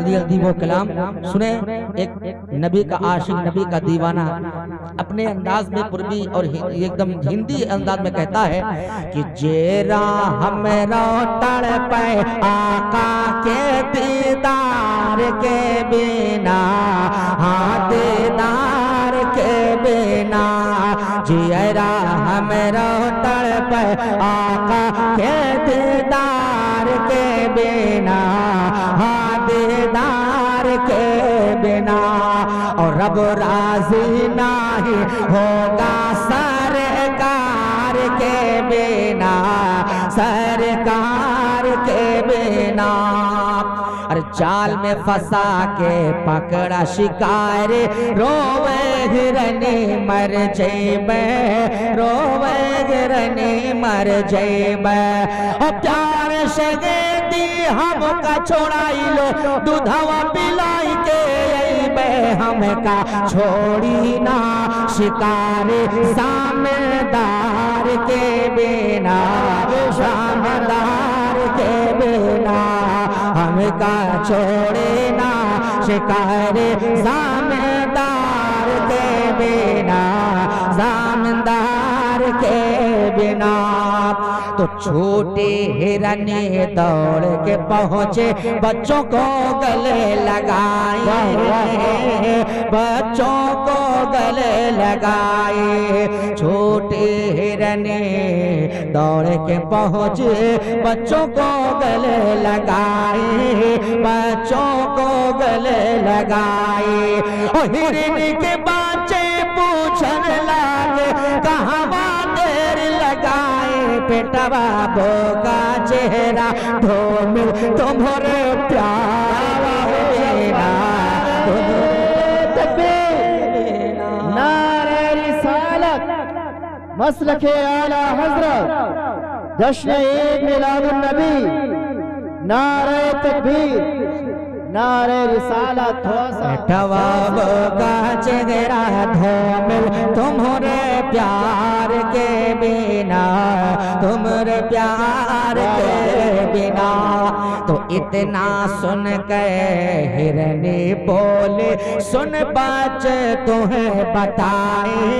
जल्दी जल्दी वो कलाम सुने। एक नबी का आशिक, नबी का दीवाना अपने अंदाज में पूर्वी और एकदम हिंदी अंदाज में कहता है कि जेरा हमरा तड़पे आका के दीदार के बिना, हाँ दीदार के बिना, जेरा हमरा तड़पे आका के दीदार के बिना, हाँ दीदार के बिना। और रब राजी नहीं होगा सरकार के बिना, सरकार के बिना। अरे जाल में फंसा के पकड़ा शिकार, रोवे हिरनी मर जैबे, रोवे हिरनी मर जैबे। और प्यार से दी हमका छोड़ाई लो, दूधवा पिलाई के अइबे, हमका छोड़ी ना शिकार सामेदार के बिना, सामेदार के बिना, हमका छोड़े ना शिकार सामेदार के बिना, सामेदार के बिना। तो छोटे हिरने दौड़ के पहुंचे, बच्चों को गले लगाए, बच्चों को गले लगाए। छोटे हिरने दौड़ के पहुंचे, बच्चों को गले लगाए, बच्चों को गले लगाए। और हिरन के बच्चे पूछने लगे कहाँ देर लगाए, बेटवा बो का चेहरा धूमिल तुम्हारे प्यार मेरा, नारे रिसालत मसलके आला हजरत, जश्न ईद मिलादुन नबी, नारे तकबीर, नारे रिसालत। बेटवा बो का चेहरा धूमिल तुम्हारे प्यार के बिना, तुम्हारे प्यार के बिना। तो इतना सुन के हिरनी बोले, सुन बाच तुम्हें बताए,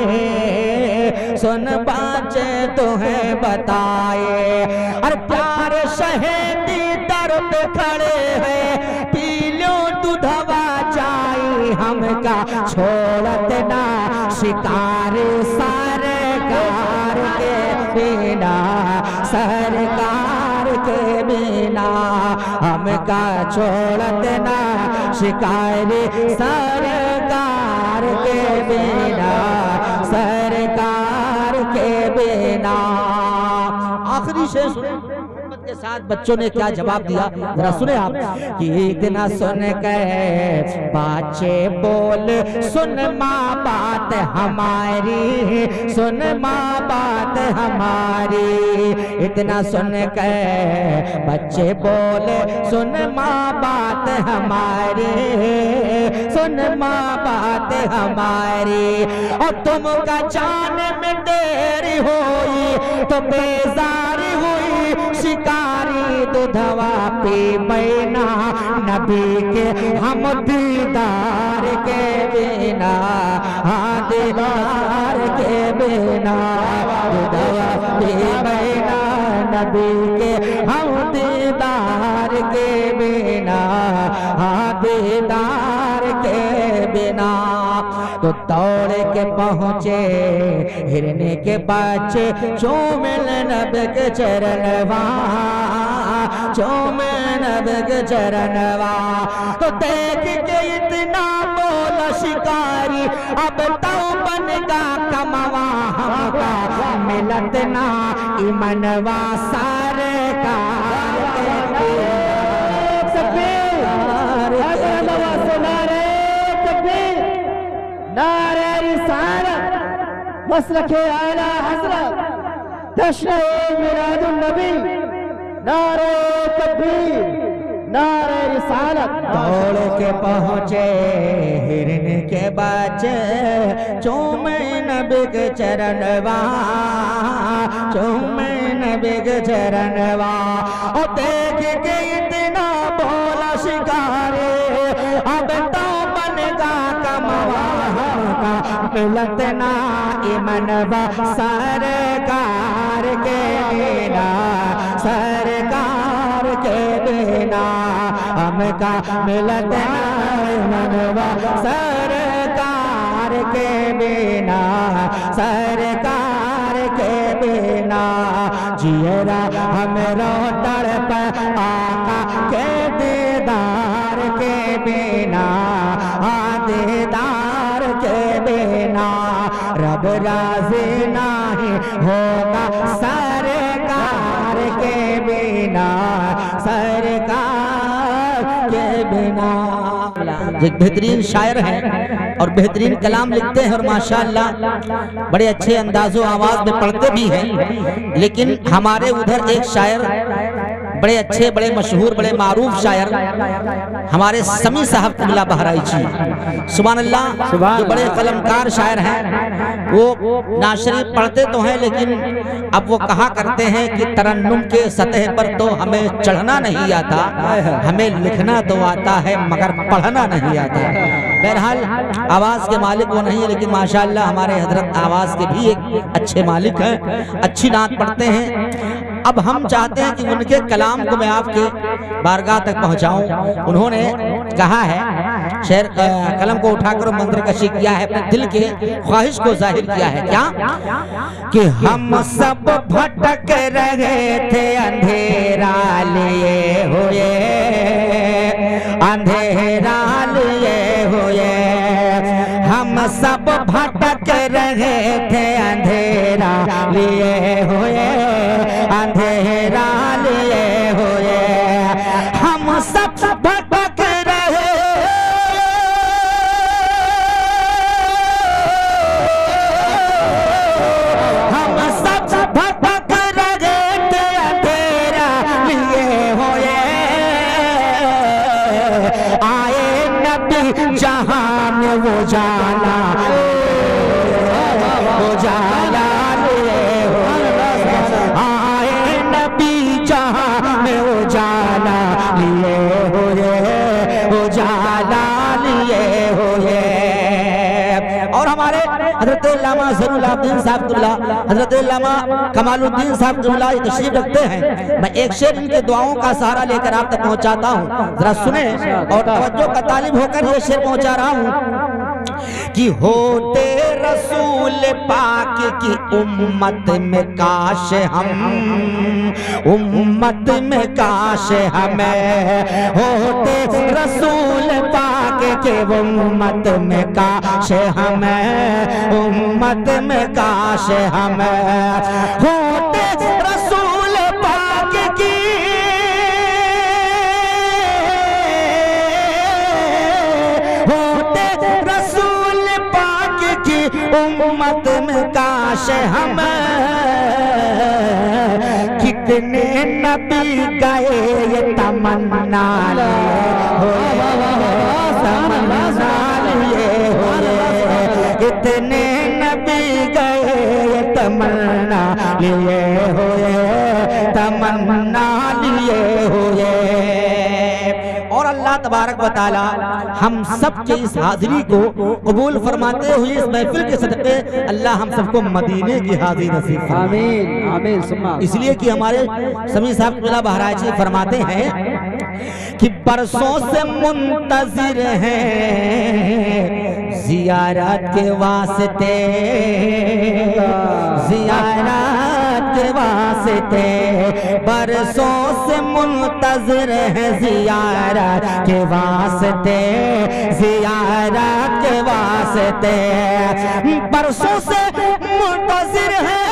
सुन बाच तुम्हें बताए। और प्यार शहीदी दर पे खड़े हैं, पी लो दूधवा जाई, हमका छोड़त ना शिकार सरकार के बिना, सरकार के बिना, हमका छोड़त ना शिकार सरकार के बिना, सरकार के बिना। आखिरी शेर के साथ बच्चों ने क्या जवाब दिया, जरा सुने आप। कि इतना सुन के बच्चे बोल, सुन माँ बात हमारी, सुन माँ बात हमारी। इतना सुन के बच्चे बोले, सुन माँ बात हमारी, सुन माँ बात हमारी। और तुमका जाने में देरी हुई तो बेजारी हुई, शिकारी दूधवा पी बैना, नबी के हम दीदार के बिना, हाँ दीदार के बिना, दूधवा पी बैना, नबी के हम दीदार के बिना, हाँ दीदार के बिना। तो दौड़ के पहुंचे हिरने के बच्चे, चूमिल नबी के चरणवा, चूमिल नबी के चरणवा। तो देख के इतना बोला शिकारी, अब तो बनगा कमवा, हमका मिलत ना इमनवा सरकार के नारे रिसालत मसलके आला हजरत, जश्न ईद मिलादुन नबी, नारे तकबीर, नारे रिसालत। दौड़ के पहुंचे हिरन के बच्चे, चूमे नबी के चरणवा, चूमे नबी के चरणवा। और देख के इतना बोला शिकारी, मिलत ना इमनवा सरकार के बिना, सरकार के बिना हमका मिलत ना इमनवा सरकार के बिना, सरकार के बिना जियरा हमरो तड़प आका के दीदार के बिना, दीदार के बिना रब राज़ी नहीं होगा सरकार के बिना, सरकार के बिना। एक बेहतरीन शायर हैं और बेहतरीन कलाम लिखते हैं और माशाअल्लाह बड़े अच्छे अंदाज़ो आवाज़ में पढ़ते भी हैं। लेकिन हमारे उधर एक शायर बड़े अच्छे, बड़े मशहूर, बड़े मारूफ शायर हमारे समी साहब किबला बहराइची, सुभान अल्लाह, जो बड़े कलमकार शायर हैं। वो नाशरीफ पढ़ते तो हैं लेकिन अब वो कहा करते हैं कि तरन्नुम के सतह पर तो हमें चढ़ना नहीं आता, हमें लिखना तो आता है मगर पढ़ना नहीं आता। बहरहाल आवाज़ के मालिक वो नहीं है लेकिन माशाअल्लाह हमारे हजरत आवाज़ के भी एक अच्छे मालिक हैं, अच्छी नात पढ़ते हैं। अब हम चाहते हैं कि उनके कलाम को मैं आपके बारगाह तक पहुंचाऊं। उन्होंने कहा है, शेर कलम को उठाकर मंत्र कशी किया है, अपने दिल के ख्वाहिश को जाहिर किया है। क्या कि हम सब भटक रहे थे अंधेरा लिए हुए, अंधेरा लिए हुए, हम सब भटक रहे थे अंधेरा लिए हुए, अंधेरा लिए हुए, हम सब भटक रहे, हम सब भटक रहे थे अंधेरा लिए हुए, आए नबी जहां में वो जाना, वो जाना लिए हुए, आए नबी जहां में वो जाना लिए हुए, वो जाना लिए हुए। और हमारे हजरत अल्लामा ज़रूल आबिदीन साहबुल्लाह, हजरत अल्लामा कमालुद्दीन साहबुल्लाह तशरीफ रखते हैं। मैं एक शेर इनके दुआओं का सहारा लेकर आप तक पहुंचाता हूं, जरा सुने और तवज्जो का तालिब होकर ये शेर पहुंचा रहा हूं कि होते रसूल पाक की उम्मत में काश हम, उम्मत में काश हमें, होते रसूल पाक के उम्मत में काश हमें, उम्मत में काश हमें, होते रसूल पाक की, होते रसूल पाक की उम्मत में काश हमें, कितने नबी गए ये तमन्ना लिए हुए, तमन्ना लिए हुए, कितने नबी गए ये तमन्ना लिए हुए, तमन्ना लिए हुए। और अल्लाह तबारक व तआला हम सब के इस हाजिरी को कबूल फरमाते हुए इस महफिल के सदक़े अल्लाह हम सबको मदीने की हाजिरी नसीब फरमाए। आमीन आमीन। इसलिए कि हमारे समी साहब किबला बहराइची फरमाते हैं कि बरसों से मुंतजिर हैं जियारत के वास्ते, जियारत के वास्ते, बरसों से मुंतजिर है जियारत के वास्ते, जियारत के वास्ते, बरसों से मुंतजिर है,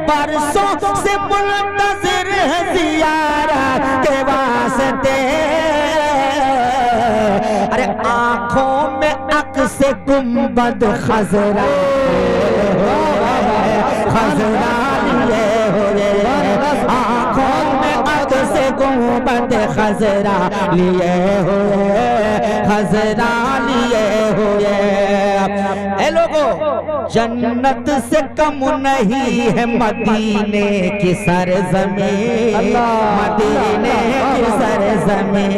बरसों से मुंतजिर है जियारत के वास्ते। अरे आंखों में अक्स गुंबद खजरा, खजरा लिए हुए, आंखों में अक्स गुंबद खजरा लिए हुए, खजरा लिए हुए। ए लोगों, जन्नत से कम नहीं है मदीने की सरज़मीं, मदीने की सरज़मीं,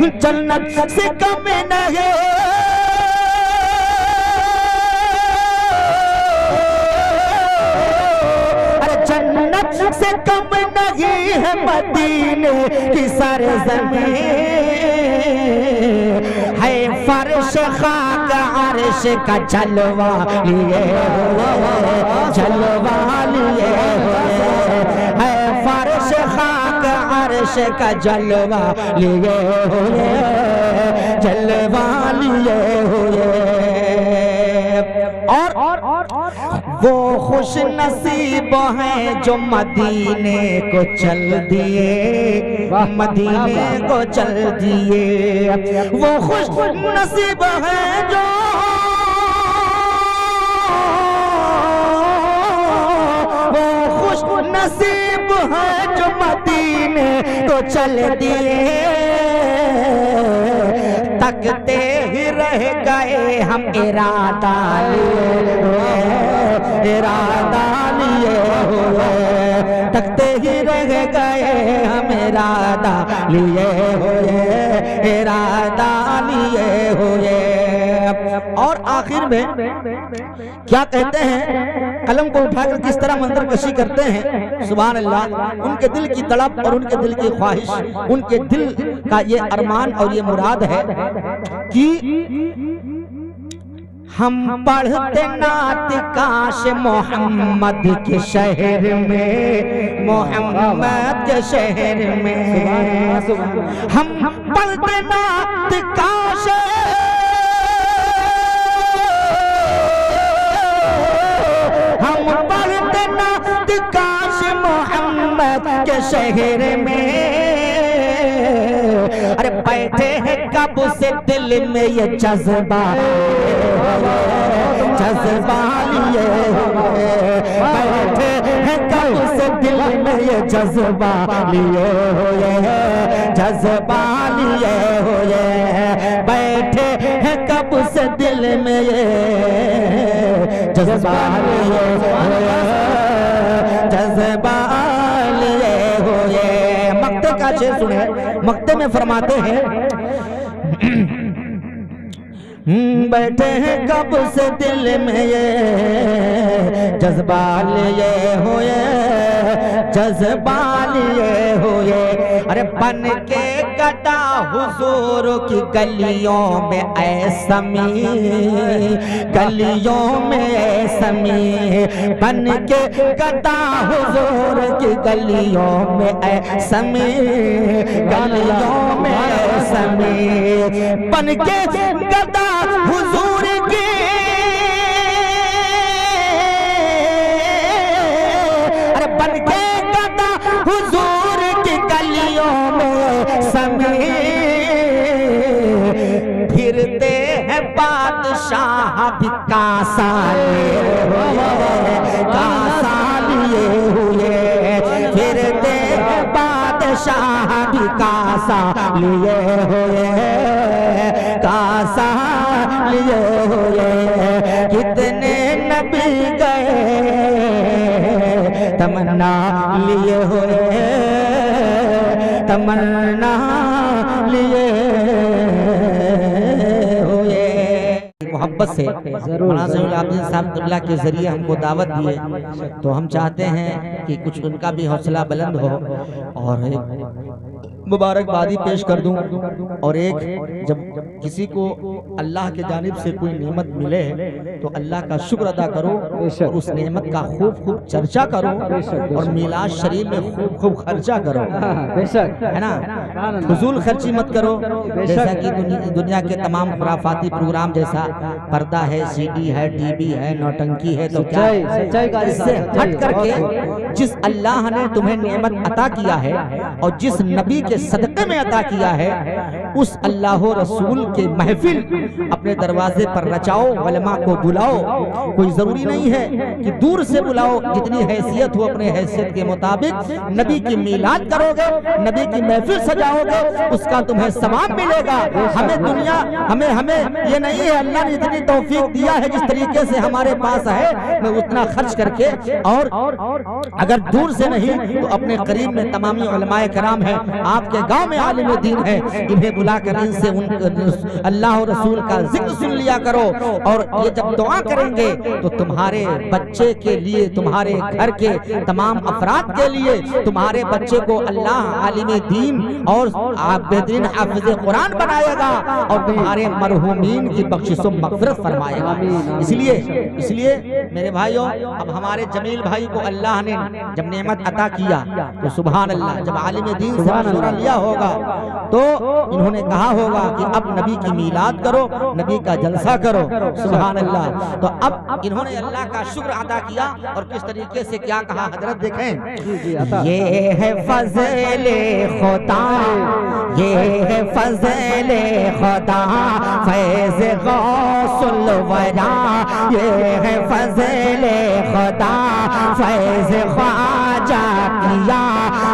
जन्नत से कम नहीं, अरे जन्नत से कम नहीं है मदीने की सरज़मीं, है फर्श खाक अर्श का जलवा लिए जलवा लिए, है फर्श खाक अर्श का जलवा लिए हुए जलवा लिए हुए। और वो खुश नसीब हैं जो मदीने को चल दिए, मदीने को चल दिए। वो खुश नसीब हैं जो नसीब है जो मदीने को चल दिए, तकते ही रह गए हम इरादा लिए हुए, तकते ही रह गए हम इरादा लिए हुए, इरादा लिए हुए। और आखिर में क्या कहते हैं, कलम को उठाकर किस तरह मंजर कशी करते हैं, सुभान अल्लाह। उनके दिल की तड़प और उनके दिल की ख्वाहिश, उनके दिल का ये अरमान और ये मुराद है कि हम पढ़ते नात काश मोहम्मद के शहर में, मोहम्मद के शहर में हम पढ़ते नात काश, हम पढ़ते नात काश मोहम्मद के शहर में। अरे बैठे हैं कब से दिल में ये जज्बा, जज्बा लिए हुए, बैठे हैं कब से दिल में ये जज्बा लिए हुए, जज्बा लिए हुए, बैठे हैं कब से दिल में ये जज्बा लिए हुए, जज्बा लिए हुए। मक्ते का शेर सुने, मक्ते में फरमाते हैं बैठे हैं कब से दिल में ये जज्बा लिए हुए, जज्बा लिए हुए। अरे बन के गदा हुजूर की गलियों में ऐसमी, गलियों में ऐसमी, बन के गदा हुजूर की गलियों में ऐसमी, गलियों में ऐसमी, बन के गदा हुजूर की, अरे बन के गदा हुजूर की गलियों में समी, फिरते हैं बादशाह भी कासा लिए हुए, कासा लिए हुए, फिरते हैं बादशाह भी कासा लिए हुए, कासा लिए हुए। कितने नबी गए तमन्ना लिए हुए, तमन्ना लिए हुए। मोहब्बत से आबिदीन साहब के जरिए हमको दावत दिए, तो हम चाहते हैं कि कुछ उनका भी हौसला बुलंद हो और मुबारकबादी पेश कर दूं। और एक जब किसी को अल्लाह के जानिब से कोई नेमत मिले तो अल्लाह का शुक्र अदा करो और उस नेमत का खूब खूब चर्चा करो और मिलाद शरीफ में खूब खूब खर्चा करो, है ना, फजूल खर्ची मत करो। जैसा कि दुनिया के तमाम खुराफाती प्रोग्राम जैसा पर्दा है, सीडी है, टीवी है, नौटंकी है, तो क्या इससे हट करके जिस अल्लाह ने तुम्हें नेमत अता किया है और जिस नबी के सदक़े में अता किया है, उस अल्लाह रसूल के महफिल अपने दरवाजे पर रचाओ, उलमा को बुलाओ। कोई जरूरी नहीं है कि दूर से बुलाओ, जितनी हैसियत हो अपने हैसियत के मुताबिक नबी की मीलाद करोगे, नबी की महफिल सजाओगे, उसका तुम्हें सवाब मिलेगा। हमें दुनिया हमें ये नहीं है, अल्लाह ने इतनी तौफीक दिया है जिस तरीके से हमारे पास है, मैं उतना खर्च करके, और अगर दूर से नहीं तो अपने करीब में तमामी उलमाए कराम है, आपके गांव में आलिम दीन है, इन्हें बुलाकर इनसे अल्लाह और रसूल का जिक्र सुन लिया करो। और ये जब दुआ करेंगे तो तुम्हारे बच्चे के लिए, तुम्हारे घर के तमाम अफराद के लिए, तुम्हारे बच्चे को अल्लाह आलिम दीन और बेहतरीन हाफिज कुरान बनाएगा और तुम्हारे मरहूमीन की बख्शिश व मग़फ़िरत फरमाएगा। इसलिए मेरे भाइयों, अब हमारे जमील भाई को अल्लाह ने जब नेमत अता किया तो सुभान अल्लाह, जब आलिम दीन से मशवरा लिया होगा तो इन्होंने कहा होगा कि अब नबी की मीलाद करो, नबी का जलसा करो, सुभान अल्लाह। तो अब इन्होंने अल्लाह का शुक्र अदा किया और किस तरीके से क्या कहा हजरत देखें। ये है फज़ले खुदा, ये है फज़ले खुदा, फैज़ गौसुल वरा, ये है फज़ले खुदा, फैज़ ख्वाजा किया,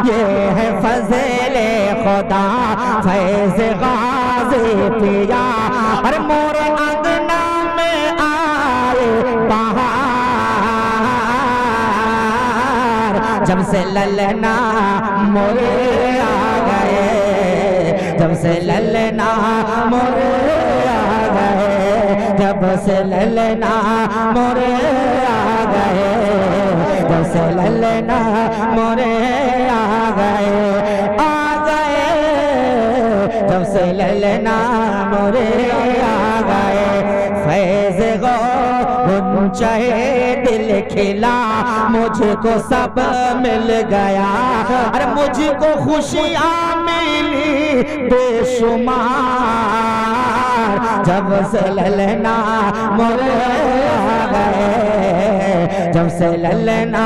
ये है फज़ले खुदा, फैज़ गाज़ी पिया। अरे मोरे अंगना में आए बहार, जब से ललना मोरे आ गए, जब से ललना मोरे आ गए, जब से ललना मोरे आ गए, जब से ललना मोरे आ गए, जब से ललना मोरे आ गए। फैज़ गुंचाए दिल खिला, मुझको सब मिल गया, अरे मुझको खुशियाँ मिली बेशुमार, जब से ललना मोरे आ गए, जब से ललना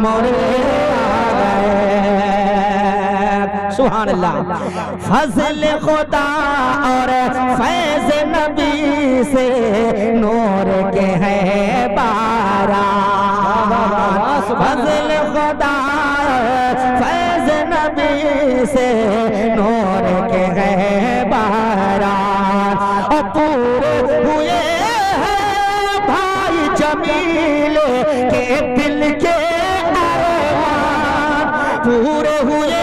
मोरे आ गए। सुभान अल्लाह। फज़ल खुदा और फैज़ नबी से नूर के है बारा, फज़ल खुदा फैज़ नबी से नूर के है बारा। और पूरे हुए हैं भाई जमील के दिल के अरमान, पूरे हुए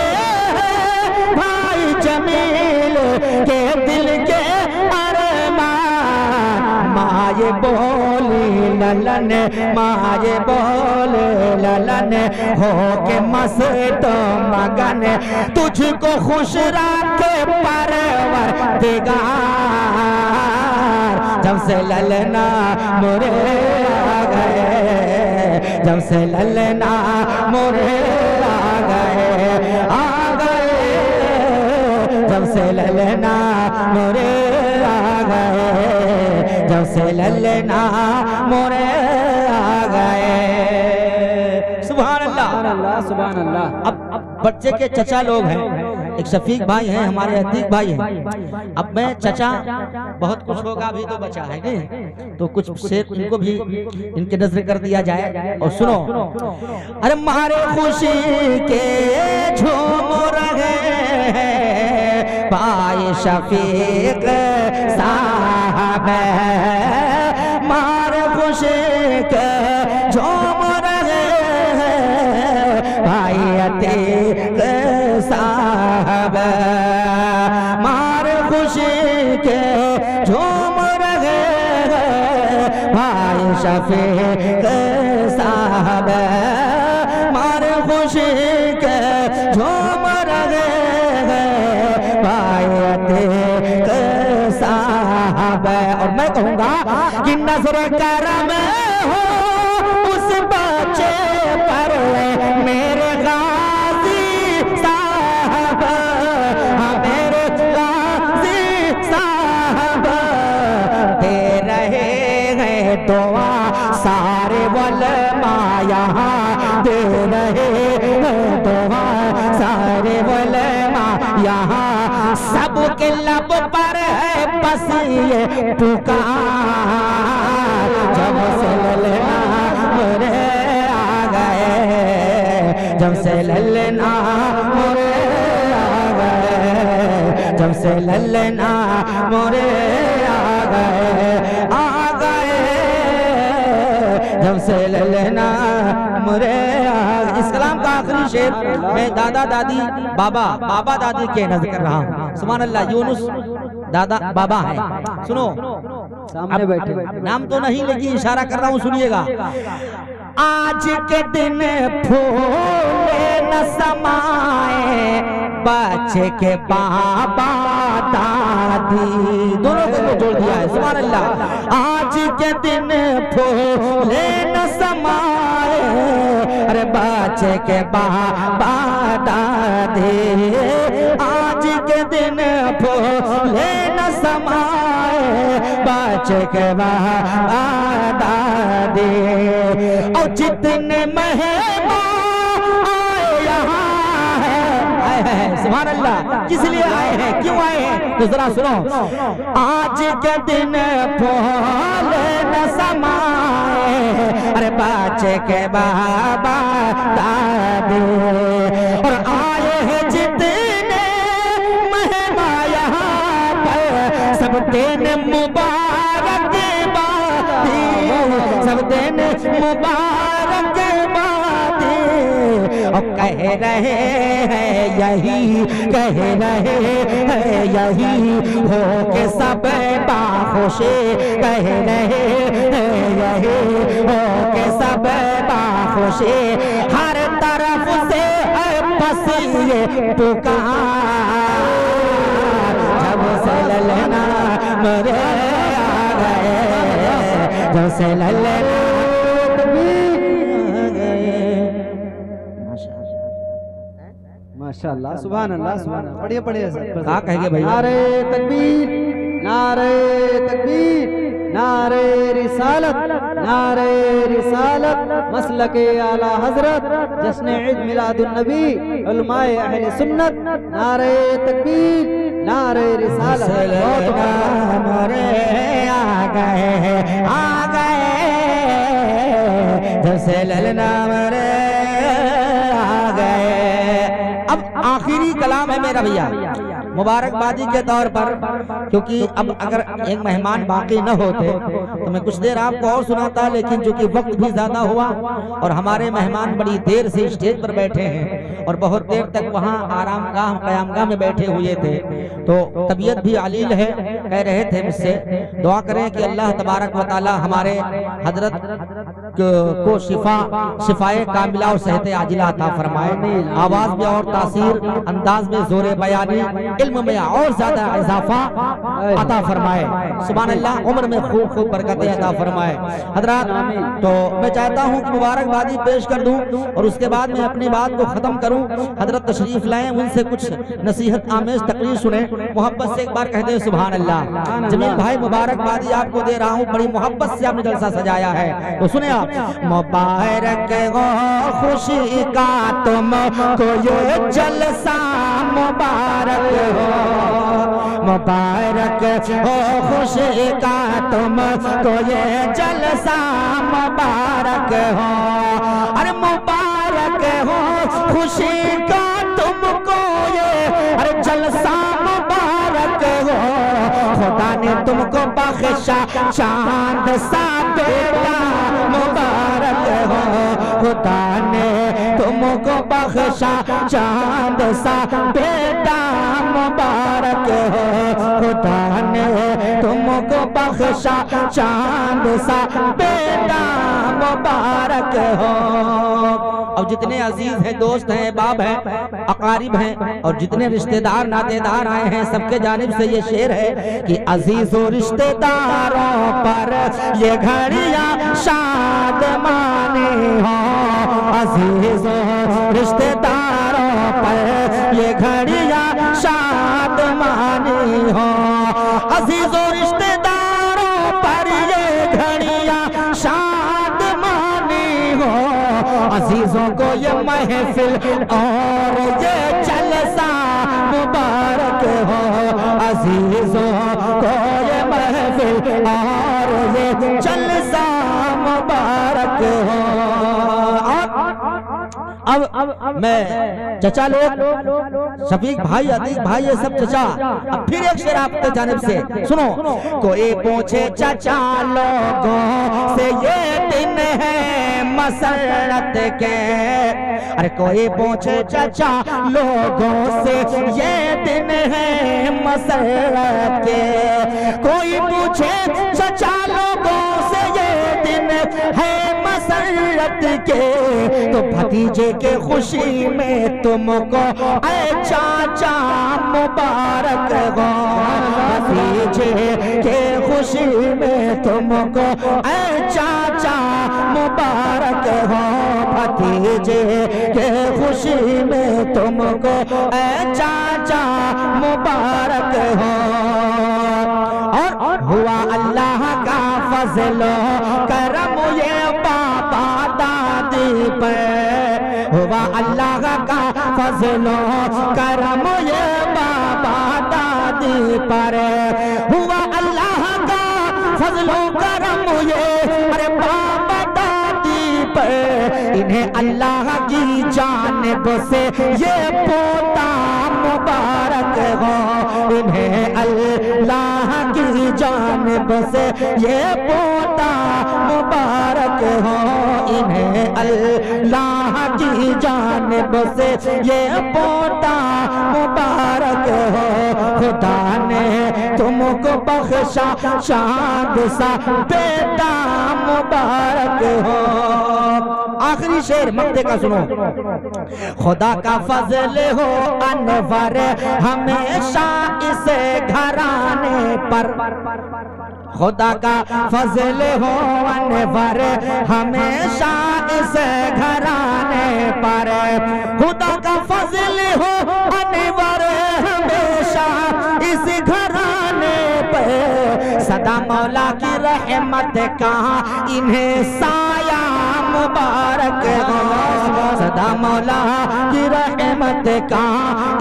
जमील के दिल के अरमान। माये बोली ललन, माये बोले ललन, हो के मस्त मगन, तुझको खुश रखे परवरदिगार, जब से ललना मोरे आ गए, जब से ललना मोरे आ गए, जब से ललना मोरे आ गए, जब से ललना मोरे आ गए। सुभान अल्लाह, सुभान अल्लाह। अब बच्चे के चचा लोग हैं, एक शफीक भाई हैं, हमारे अतीक भाई हैं। अब मैं चचा बहुत कुछ होगा अभी तो बचा है नहीं, तो कुछ से इनको भी इनके नजर कर दिया जाए। और सुनो, अरे मारे खुशी के झूम रहे पाए शफीक साहब, मारे खुशी के झूम रहे भाई अतीक साहब, मारे खुशी के झूम रहे भाई शफीक साहब, मारे खुशी के झूम रहे साहब। और मैं कहूँगा कि नजर करम हो उस बच्चे पर मेरे गाजी साहब, मेरे गाजी साहब, दे रहे हैं दुआ सारे वलमा यहाँ, दे रहे हैं दुआ सारे वलमा यहाँ, सबके लब पर है बस ये पुकार, जब से ललना मोरे आ गए, जब से ललना मोरे आ गए, जब से ललना मोरे आ गए, जब से ललना मोरे आ गए। इस कलाम का आखिरी शेर मैं दादा दादी बाबा दादी के नजर कर रहा हूँ। सुभान अल्लाह। यूनुस दादा बाबा है, सुनो सामने बैठे। नाम तो नहीं लेकिन इशारा कर रहा हूँ, सुनिएगा। आज के दिन फूले न समाए बच्चे के बाबा दादी, दोनों को जोड़ दिया है। सुभान अल्लाह। आज के दिन फूले न समाए अरे बच्चे के बाबा दादी, आज के दिन फूले न समाए बच्चे के बाबा दादी। और जितने मेहमान आए यहाँ है, सुभान अल्लाह, किस लिए आए हैं, क्यों आए हैं, तो जरा सुनो। आज के दिन फूले न समाए अरे बच्चे के बाबा दादी। और आए हैं जितने मेहमान यहाँ पर सब दिन मुबारक बादी, सब दिन मुबारक बादी। और कह रहे हैं यही, कह रहे हैं यही हो के सब बाखुशे, कह रहे हैं यही हो के सब बाखुशे। हर तरफ से बस ये पुकार, जब से ललना मरे आ गए, जब से ललना माशाअल्लाह, सुभान अल्लाह, सुभान अल्लाह। पढ़िए पढ़िए सर। क्या कहेंगे भैया? नारे तकबीर, नारे तकबीर, नारे रिसालत, नारे रिसालत, मसलके आला हजरत, जश्न ईद मिलादुन नबी, उलमाए अहले सुन्नत। नारे तकबीर, नारे रिसालत। मरे आ गए जैसे ललना मरे आ गए। अब आखिरी कलाम है मेरा भैया, मुबारकबादी के तौर पर, क्योंकि अब अगर एक मेहमान बाकी न होते तो मैं कुछ देर आपको और सुनाता, लेकिन चूंकि वक्त भी ज्यादा हुआ और हमारे मेहमान बड़ी देर से स्टेज पर बैठे हैं और बहुत देर तक वहाँ आरामगाह कयामगाह में बैठे हुए थे, तो तबीयत भी अलील है। कह रहे थे मुझसे दुआ करें कि अल्लाह तबारक व तआला हमारे हजरत को शिफाए कामिला और सेहत आजिला अता फरमाए, आवाज में और तासीर, अंदाज में जोरे बयानी, इल्म में और ज्यादा इजाफा अता फरमाए। सुभान अल्लाह। उम्र में खूब खूब बरकतें अता फरमाए। हजरात, तो मैं चाहता हूं कि मुबारकबादी पेश कर दूं और उसके बाद मैं अपनी बात को खत्म करूं। हजरत तशरीफ लाएं, उनसे कुछ नसीहत आमेज तकरीर सुने। मोहब्बत से एक बार कह दें सुभान अल्लाह। जमील भाई, मुबारकबादी आपको दे रहा हूं, बड़ी मोहब्बत से आपने जलसा सजाया है, तो सुने आप। मुबारक हो खुशी का तुमको ये जलसा, मुबारक हो, मुबारक हो खुशी का तुमको ये जलसा, मुबारक हो। अरे मुबारक हो खुशी का तुमको ये अरे जलसा, मुबारक हो। खुदा ने तुमको बख्शा चांद सा बेटा, मुबारक हो। खुदा ने तुमको बख्शा चांद सा बेटा, मुबारक हो। खुदा ने तुमको बख्शा चांद सा बेटा, मुबारक हो। अब जितने अजीज हैं, दोस्त हैं, बाप हैं, अकारिब हैं और जितने रिश्तेदार नातेदार आए हैं, सबके जानिब से ये शेर है कि अजीजों रिश्तेदारों पर ये घड़ियां शादमानी हो। अजीजों रिश्तेदारों पर ये घड़ियां शादमानी हो। अजीजों रिश्तेदारों पर ये घड़ियां शादमानी हो। अजीजों को ये महफिल और ये जलसा, मुबारक हो। अजीजों को ये महफिल और ये जलसा, मुबारक हो। अब मैं चचा लोग शफीक भाई अतीक भाई ये सब चचा, अब फिर एक शेर आपके जानिब से सुनो। कोई पूछे चचा लोगों से ये दिन है मसरत के, अरे कोई पूछे चचा लोगों से ये दिन है मसरत के, कोई पूछे चचा लोगों से ये दिन है मसरत के, तो भतीजे के खुशी में तुमको ऐ चाचा मुबारक हो, भतीजे के खुशी में तुमको ऐ चाचा मुबारक हो, भतीजे के खुशी में तुमको ऐ चाचा मुबारक हो। और हुआ अल्लाह का फजलो करम ये बाबा दादी पे, हुआ अल्लाह का फजलो करम ये बाबा दादी पर, हुआ अल्लाह का फजलो करम ये अरे बाबा दादी पर, इन्हें अल्लाह की जानिब से ये पोता मुबारक हो, इन्हें अल्लाह की जानिब से ये पोता मुबारक हो, इन्हें अल्लाह की जानिब से ये पोता मुबारक हो। खुदा ने तुमको बख्शा शाद सा बेटा मुबारक हो। आखिरी शेर मक्ते का सुनो। खुदा का फजल हो अनवर हमेशा इस घराने पर, खुदा का फजल हो अनवर हमेशा इस घराने पर, खुदा का फजल हो अनवर हमेशा इस घराने पर, सदा मौला की रहमत का इन्हें साया मुबारक हो, सदा मौला की रहमत का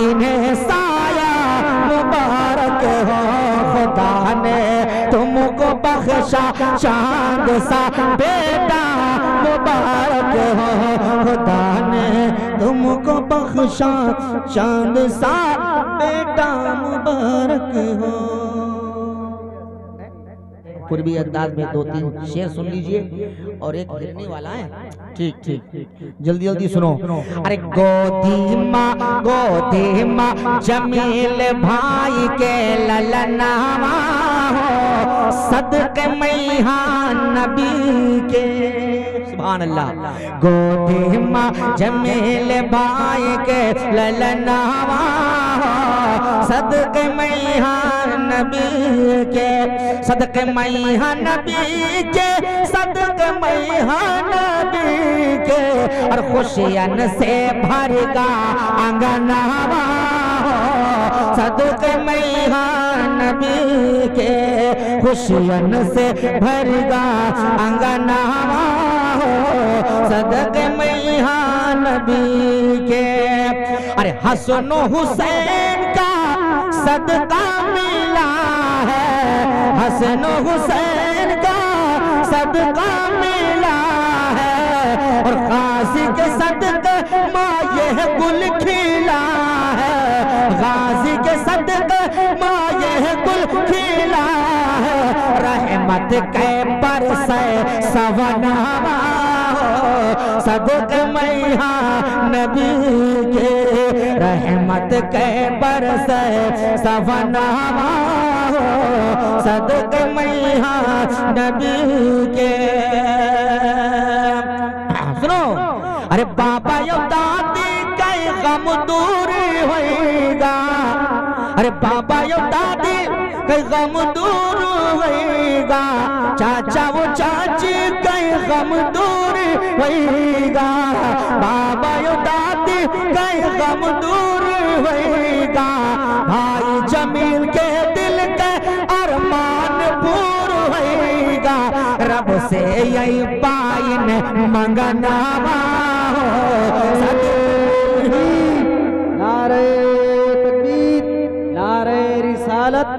इन्हें साया मुबारक हो। खुदा ने तुमको बख्शा चांद सा बेटा मुबारक हो, खुदा ने तुमको बख्शा चांद सा बेटा मुबारक हो। पूर्वी अंदाज में दो तीन शेर सुन लीजिए और एक हिरने वाला है। ठीक ठीक जल्दी जल्दी सुनो। अरे गोदी माँ जमील भाई के ललनामा हो, सदके मैया नबी के, सुभान अल्लाह। गोदी माँ जमील भाई के ललनामा हो, सदके मैया नबी के, सदके मैया नबी के, सदके मैया नबी के, और खुशियन से भरगा अंगनावा हो, सदके मैया नबी के, खुशियन से भरगा अंगनावा हो, सदके मैया नबी के। अरे हसन हुसैन का सदका मिला है, हसन हुसैन का सदका मिला है, और गाजी के सदके माँ यह गुल खिला है, गाजी के सदके माँ यह गुल खिला है, रहमत के बरसे सवनामा हो, सदके मैया नबी के, रहमत के बरसे सवनामा हो, सदके मैया नबी के। सुनो। अरे बाबा यो दादी कई गम दूर होएगा, अरे बाबा यो दादी कई गम दूर होएगा, चाचा वो चाची कई गम दूर होएगा, बाबा यो दादी कई गम दूर होएगा, भाई जमील के दिल के अरमान पूर होएगा, रब से यही पाइन मंगनावा हो। नारे तकबीर, नारे रिसालत,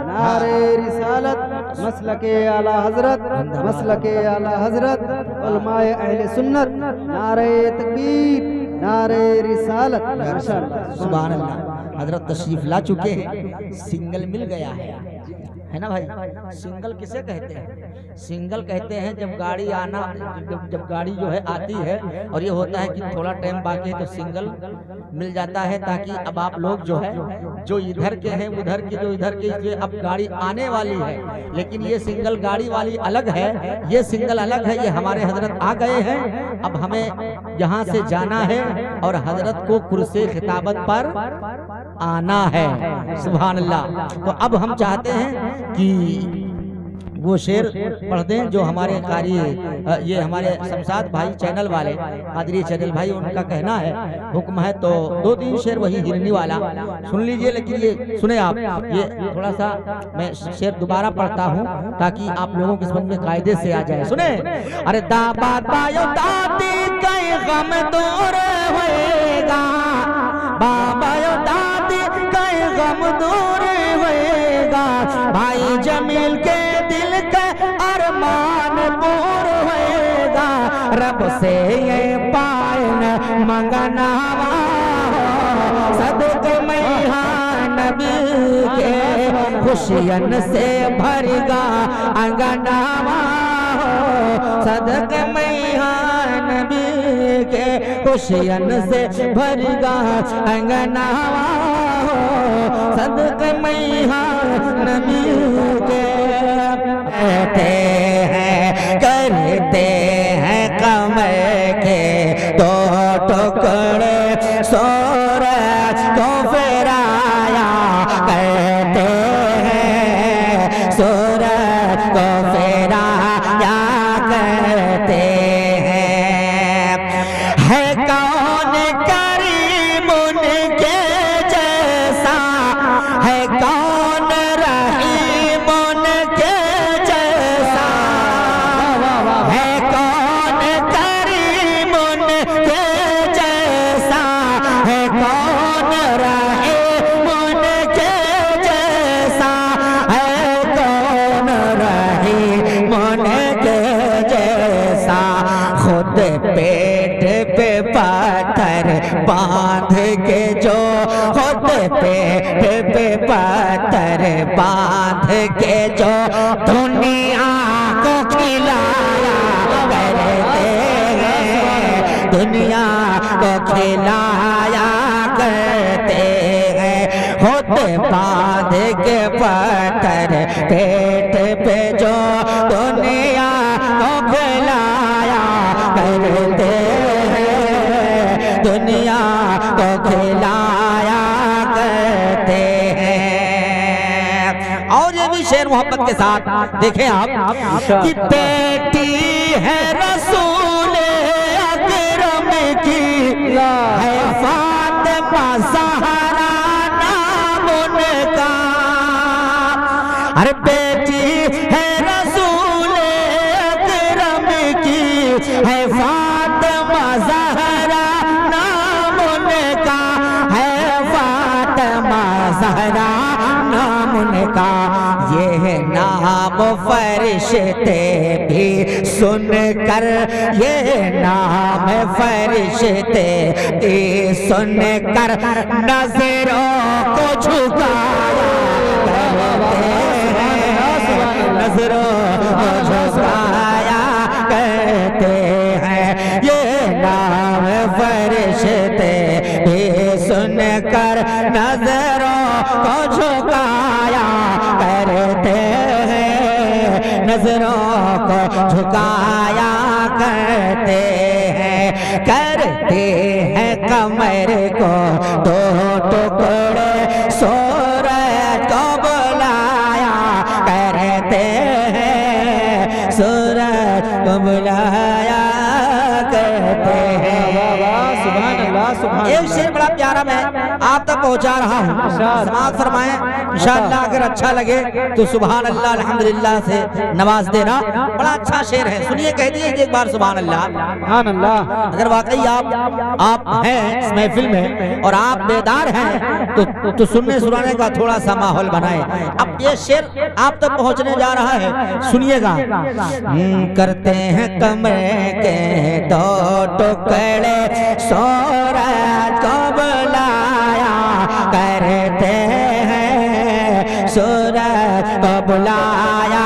नारे रिसालत, मसलके आला हजरत, मसलके आला हजरत, उलमाए अहले सुन्नत। नारे तकबीर, नारे रिसालत। माशाअल्लाह सुभान अल्लाह। हजरत तशरीफ ला चुके हैं, सिंगल मिल गया है ना भाई। सिंगल किसे कहते हैं? सिंगल कहते हैं जब गाड़ी आना, जब गाड़ी जो है आती है और ये होता है कि थोड़ा टाइम बाकी है तो सिंगल मिल जाता है, ताकि अब आप लोग जो है जो इधर के हैं उधर के, जो इधर के ये अब गाड़ी आने वाली है, लेकिन ये सिंगल गाड़ी वाली अलग है, ये सिंगल अलग है। ये हमारे हजरत आ गए हैं, अब हमें यहाँ से जाना है और हजरत को कुर्सी खिताबत पर आना है। सुभान अल्लाह। तो अब हम चाहते हैं कि वो शेर पढ़ दें जो हमारे कारी, ये हमारे शमशाद भाई चैनल वाले, कादरी चैनल भाई, उनका कहना है, हुक्म है। तो 2-3 शेर वही हिरनी वाला सुन लीजिए, लेकिन ये सुने आप, ये थोड़ा सा मैं शेर दोबारा पढ़ता हूँ ताकि आप लोगों के समझ में कायदे से आ जाए। सुने। अरे दाबा तायो दादी कई गम दूर होएगा, बाबा यो दादी कई गम दूर होएगा, भाई जमील के दिल के अरमान पूर होएगा, रब से ये पायन मंगना सदके में हाँ नबी के, खुशियन से भरगा अंगनावा, सदके में हाँ नबी के, खुशियन से भरगा अंगनावा, सदके में हाँ नबी के। कहते हैं करते हैं कमर के 2 टुकड़े, सूरज को फहराया करते हैं, सूरज को फहराया करते हैं। है कौन करीम उनके जैसा, है कौन रहीम उनके जैसा, है कौन करीम उनके जैसा, है कौन रहीम उनके जैसा, है कौन रहीम उनके जैसा। खुद पेट पे पत्थर बांध के जो, खुद पेट पे पत्थर बांध के जो दुनिया को खिलाया करते हैं, दुनिया को खिलाया करते हैं। खुद बांध के पत्थर पेट पे जो दुनिया को खिलाया करते हैं, दुनिया को खिलाया करते हैं। और ये भी शेर मोहब्बत के साथ देखें आप कि बेटी है रसूल अकरम की, है फातिमा ज़हरा नाम उनका। अरे बेटी है रसूल अकरम की, है फातिमा ज़हरा नाम उनका, है फातिमा ज़हरा नाम उनका। ये नाम फरिश्ते भी सुनकर, ये नाम फरिश्ते भी सुनकर नजरों को झुकाया करते हैं, नजरों को झुकाया करते हैं। ये नाम फरिश्ते भी सुनकर नजरों को झुकाया करते हैं, नजरों को झुकाया करते हैं। करते हैं कमर को 2 टुकड़े, सूरज को बुलाया करते हैं, सूरज को बुलाया करते हैं। सुभान अल्लाह, सुभान एक शेर बड़ा प्यारा मैं आप तक पहुंचा रहा हूँ, समाप्त फरमाएं इंशाअल्लाह। अगर अच्छा लगे तो सुभान अल्लाह अल्हम्दुलिल्लाह से नवाज देना। बड़ा अच्छा शेर है, सुनिए, कह दिए एक बार सुभान अल्लाह। सुभान अल्लाह। अगर वाकई आप हैं इस महफिल में और आप बेदार हैं तो सुनने सुनाने का थोड़ा सा माहौल बनाए। अब ये शेर आप तक पहुंचने जा रहा है, सुनिएगा। करते हैं कमरे के दो टुकड़े, सूरज को बुलाया करते हैं, सूरज को बुलाया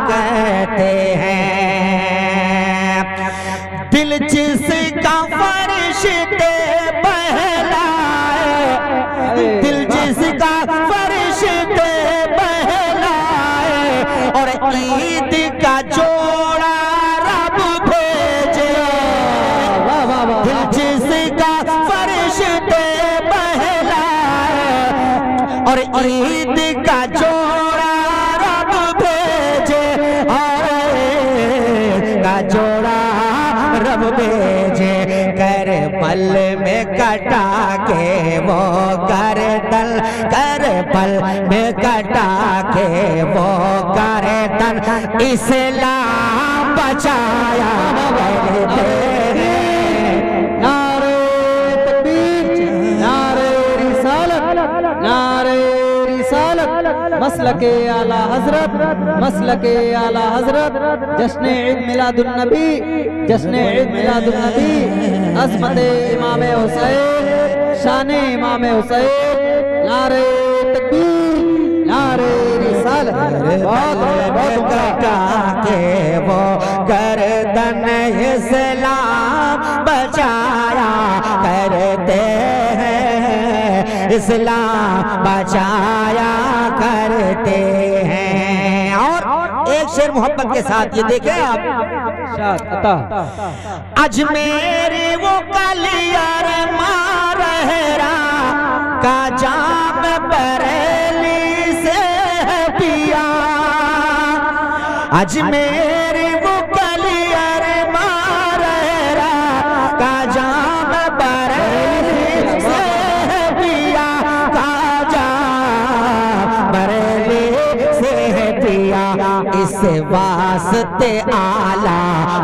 करते हैं। दिल जिसका फरिश्ते बहलाए, दिल जिसका फरिश्ते बहलाए, और ईद का जोड़ा रब भेजे। दिल जिसका फरिश्ते बहलाए, और ईद का जोड़ा रब भेजे, और का जोड़ा रब भेजे। करबल में कटा के वो गर्दन, करबल में कटा के वो गर्दन, इस्लाम बचाया करते हैं। नारे तकबीर, नारे रिसालत, नारे रिसालत, मसलके आला हजरत, मसलके आला हजरत, जश्न ईद मिलादुन नबी, जश्न ईद मिलादुन नबी, अज़मत इमाम हुसैन, शान इमाम हुसैन। नारे तकबीर, नारे रिसालत। बहुत कटा के वो गर्दन, इस्लाम बचाया करते हैं, इस्लाम बचाया करते हैं। और एक शेर मोहब्बत के साथ ये देखें आप। अजमेरी वो कलियर मारहरा का जाम बरेली से पिया, अजमेरी वो कलियर मारहरा का जाम बरेली से पिया, का जाम बरेली से पिया। इस वास्ते आला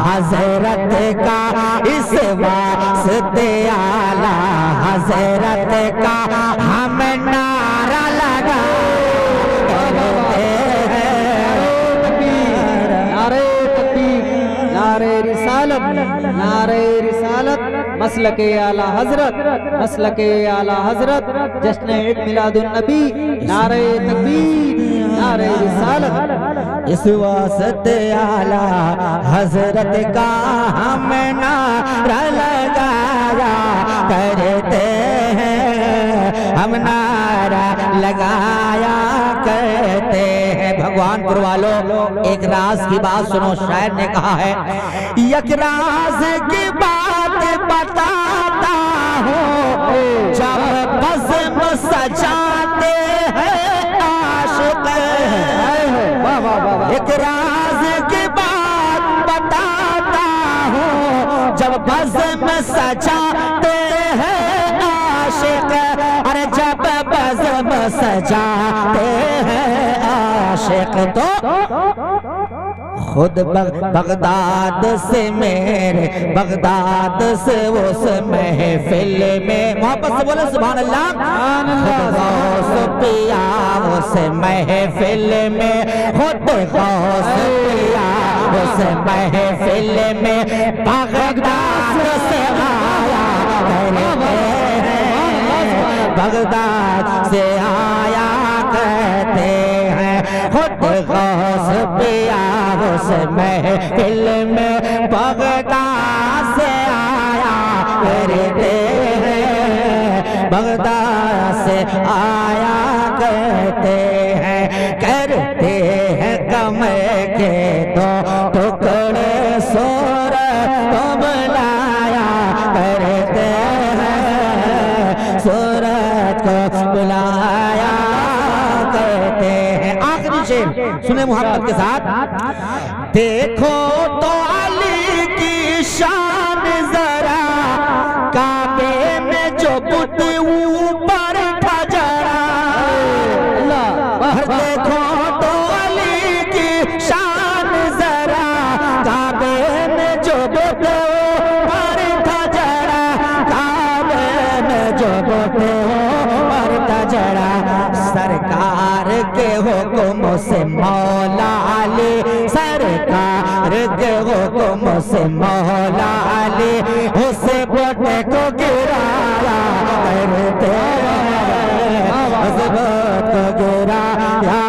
हजरत का, इस वास्ते आला हजरत का हम नारा लगा करते हैं। नारे तकबीर, नारे रिसालत, नारे रिसालत, मसलके आला हजरत, मसलके आला हजरत, जश्न ईद मिलादुन नबी। नारे तकबीर, नारे रिसालत। इस वास्ते आला हजरत का हम नारा लगाया करते हैं, हम नारा लगाया करते हैं। भगवानपुर वालों, एक राज की बात सुनो, शायर ने कहा है, एक राज की बात बताता हूँ, जब बज़्म सजाते हैं आशिक। एक राज की बात बताता हूँ, जब बज़्म सजाते हैं आशिक, अरे जब बज़्म सजाते हैं आशिक, तो खुद बगदाद से मेरे बगदाद से उस महफिल में, मोहब्बत से बोले सुभान अल्लाह। गौस पिया उस महफिल में, खुद गौस पिया उस महफिल में, बगदाद से आया करते हैं, बगदाद से आया करते हैं। खुद गौस पिया उस महफिल में, बगदाद से आया करते हैं, बगदाद से आया करते हैं। करते हैं कमर के दो टुकड़े, सूरज को बुलाया करते हैं, सूरज को बुलाया करते हैं। आखिरी शेर सुने मोहब्बत के साथ। देखो तो अली की शान जरा, काबे में जरा सरकार के हुक्म से मौला अली, सरकार के हुक्म से मौला अली उस बोटे को गिराया करते हैं, उस बोट को गिराया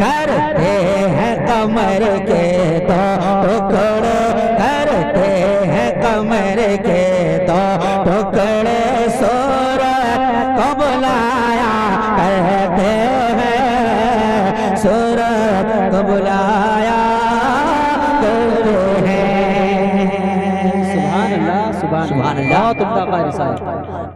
करते हैं कमर के दो टुकड़े, करते हैं कमर के दो टुकड़े, सूरत को बुलाया करते हैं, सूरत को बुलाया करते हैं। सुभान अल्लाह, सुभान अल्लाह। बहुत उम्दा क़ारी साहब।